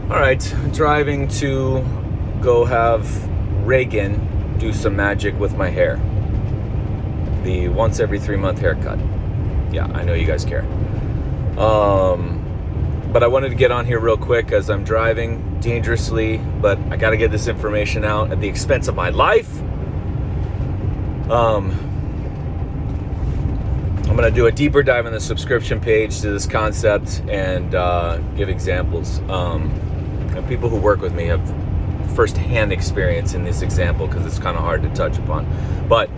All right, driving to go have Reagan do some magic with my hair. The once every 3-month haircut. Yeah, I know you guys care. But I wanted to get on here real quick as I'm driving dangerously, but I got to get this information out at the expense of my life. I'm going to do a deeper dive on the subscription page to this concept and give examples. And people who work with me have first-hand experience in this example because it's kind of hard to touch upon. But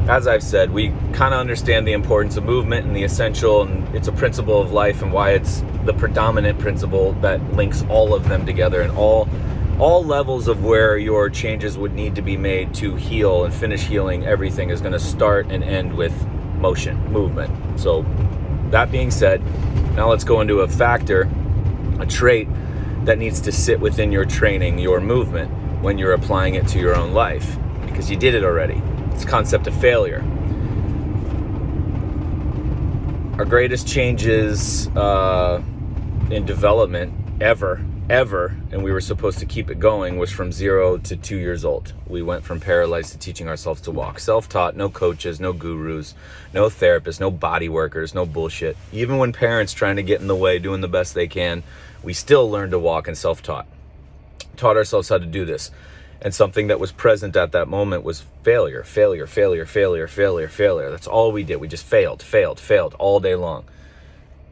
as I've said, we kind of understand the importance of movement and the essential, and it's a principle of life and why it's the predominant principle that links all of them together, and all levels of where your changes would need to be made to heal and finish healing. Everything is going to start and end with motion, movement. So that being said, now let's go into a factor, a trait that needs to sit within your training, your movement, when you're applying it to your own life, because you did it already. It's the concept of failure. Our greatest changes in development ever, and we were supposed to keep it going, was from 0 to 2 years old. We went from paralyzed to teaching ourselves to walk. Self-taught, no coaches, no gurus, no therapists, no body workers, no bullshit. Even when parents trying to get in the way, doing the best they can, we still learned to walk and self-taught. Taught ourselves how to do this. And something that was present at that moment was failure. That's all we did. We just failed all day long.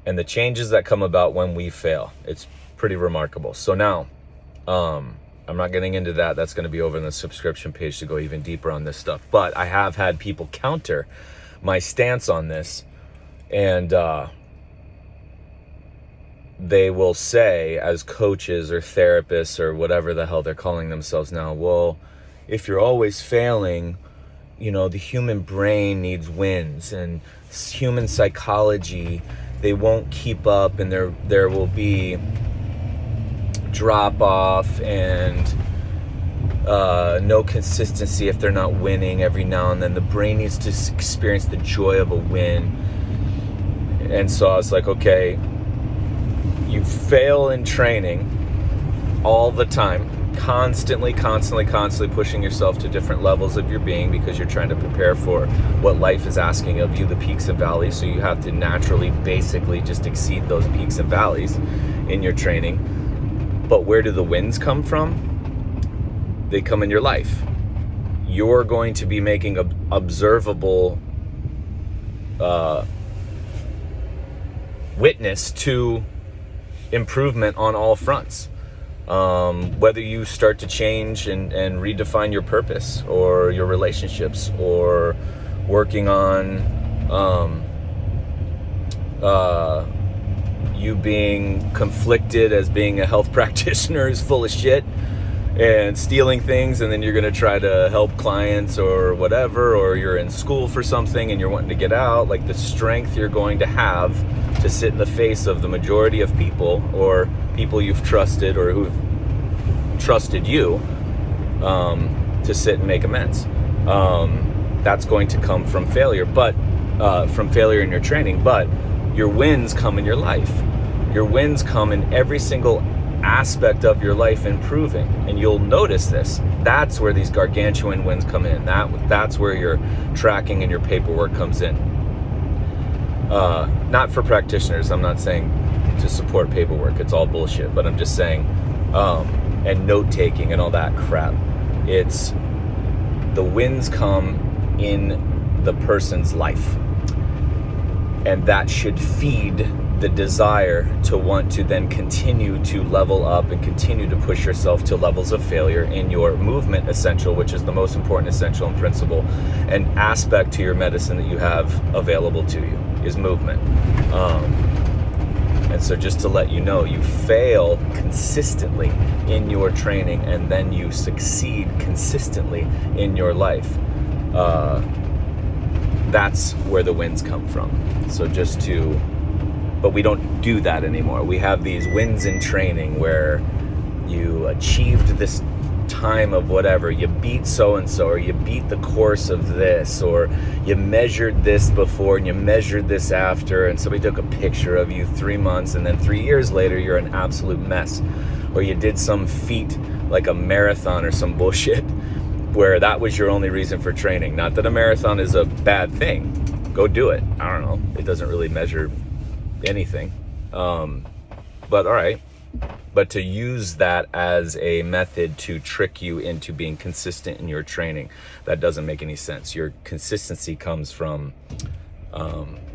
And the changes that come about when we fail, it's pretty remarkable. So now, I'm not getting into that. That's going to be over in the subscription page to go even deeper on this stuff. But I have had people counter my stance on this, and they will say, as coaches or therapists or whatever the hell they're calling themselves now, well, if you're always failing, the human brain needs wins, and human psychology, they won't keep up, and there will be drop off and no consistency if they're not winning every now and then. The brain needs to experience the joy of a win. And so I was like, okay, you fail in training all the time, constantly pushing yourself to different levels of your being, because you're trying to prepare for what life is asking of you, the peaks and valleys. So you have to naturally, basically just exceed those peaks and valleys in your training. But where do the wins come from? They come in your life. You're going to be making observable witness to improvement on all fronts. Whether you start to change and redefine your purpose or your relationships, or working on you being conflicted as being a health practitioner is full of shit and stealing things, and then you're going to try to help clients or whatever, or you're in school for something and you're wanting to get out, like the strength you're going to have to sit in the face of the majority of people, or people you've trusted or who've trusted you, to sit and make amends. That's going to come from failure, but from failure in your training. But your wins come in your life. Your wins come in every single aspect of your life improving, and you'll notice this. That's where these gargantuan wins come in. That's where your tracking and your paperwork comes in. Not for practitioners. I'm not saying to support paperwork. It's all bullshit. But I'm just saying, and note taking and all that crap. It's the wins come in the person's life, and that should feed the desire to want to then continue to level up and continue to push yourself to levels of failure in your movement essential, which is the most important essential and principle and aspect to your medicine that you have available to you, is movement. And so just to let you know, you fail consistently in your training, and then you succeed consistently in your life. That's where the wins come from. So but we don't do that anymore. We have these wins in training where you achieved this time of whatever, you beat so-and-so, or you beat the course of this, or you measured this before and you measured this after, and somebody took a picture of you 3 months, and then 3 years later you're an absolute mess. or you did some feat like a marathon or some bullshit where that was your only reason for training. Not that a marathon is a bad thing. Go do it. I don't know. It doesn't really measure anything. But all right. But to use that as a method to trick you into being consistent in your training, that doesn't make any sense. Your consistency comes from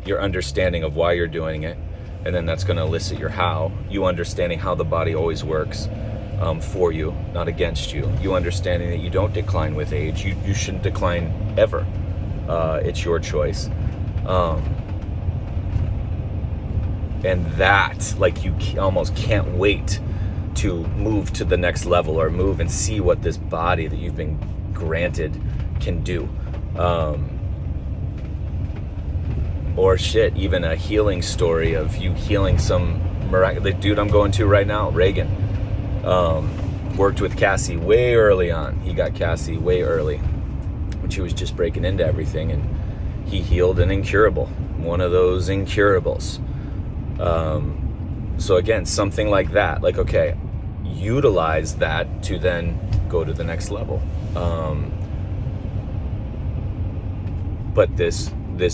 your understanding of why you're doing it, and then that's going to elicit your how. You understanding how the body always works for you, not against you. You understanding that you don't decline with age. You shouldn't decline ever. It's your choice. And that, like, you almost can't wait to move to the next level or move and see what this body that you've been granted can do. Or shit, even a healing story of you healing some miraculous dude I'm going to right now, Reagan. Worked with Cassie way early on. He got Cassie way early when she was just breaking into everything, and he healed an incurable, one of those incurables. So again, something like that, like, okay, utilize that to then go to the next level. But this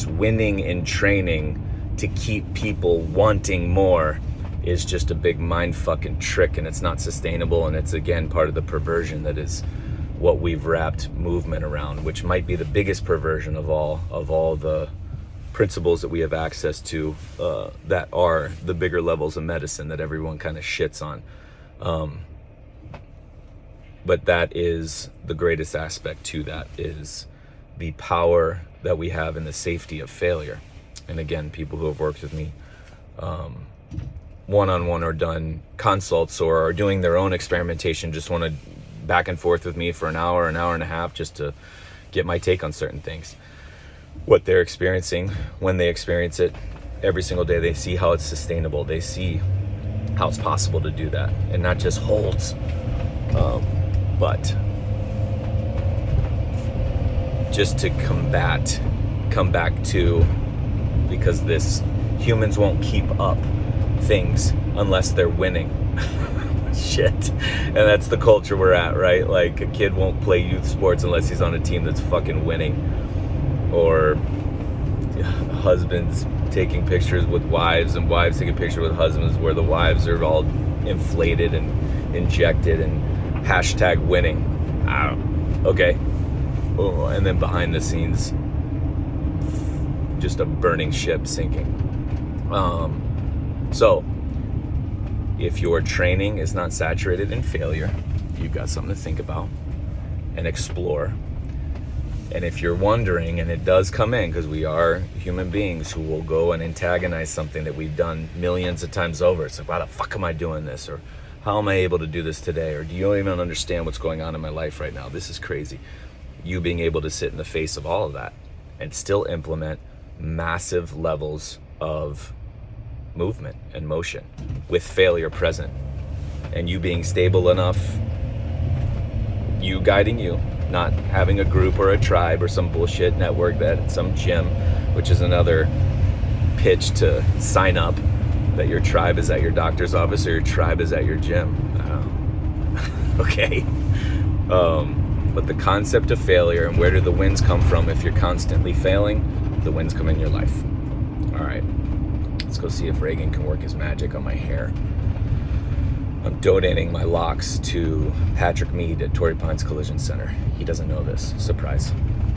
winning in training to keep people wanting more is just a big mind fucking trick, and it's not sustainable. And it's, again, part of the perversion that is what we've wrapped movement around, which might be the biggest perversion of all the principles that we have access to, that are the bigger levels of medicine that everyone kind of shits on. But that is the greatest aspect to that, is the power that we have in the safety of failure. And again, people who have worked with me one-on-one or done consults or are doing their own experimentation just want to back and forth with me for an hour and a half just to get my take on certain things. What they're experiencing, when they experience it, every single day, they see how it's sustainable. They see how it's possible to do that, and not just holds, but just to come back to, because humans won't keep up things unless they're winning. Shit. And that's the culture we're at, right? Like, a kid won't play youth sports unless he's on a team that's fucking winning. Or husbands taking pictures with wives and wives taking pictures with husbands where the wives are all inflated and injected and hashtag winning. Okay. Oh, and then behind the scenes, just a burning ship sinking. So if your training is not saturated in failure, you've got something to think about and explore. And if you're wondering, and it does come in, because we are human beings who will go and antagonize something that we've done millions of times over. It's like, why the fuck am I doing this? Or how am I able to do this today? Or do you even understand what's going on in my life right now? This is crazy. You being able to sit in the face of all of that and still implement massive levels of movement and motion with failure present. And you being stable enough, you guiding you, not having a group or a tribe or some bullshit network that some gym, which is another pitch to sign up, that your tribe is at your doctor's office or your tribe is at your gym. Okay. But the concept of failure, and where do the wins come from? If you're constantly failing, the wins come in your life. All right, let's go see if Reagan can work his magic on my hair. I'm donating my locks to Patrick Mead at Torrey Pines Collision Center. He doesn't know this. Surprise.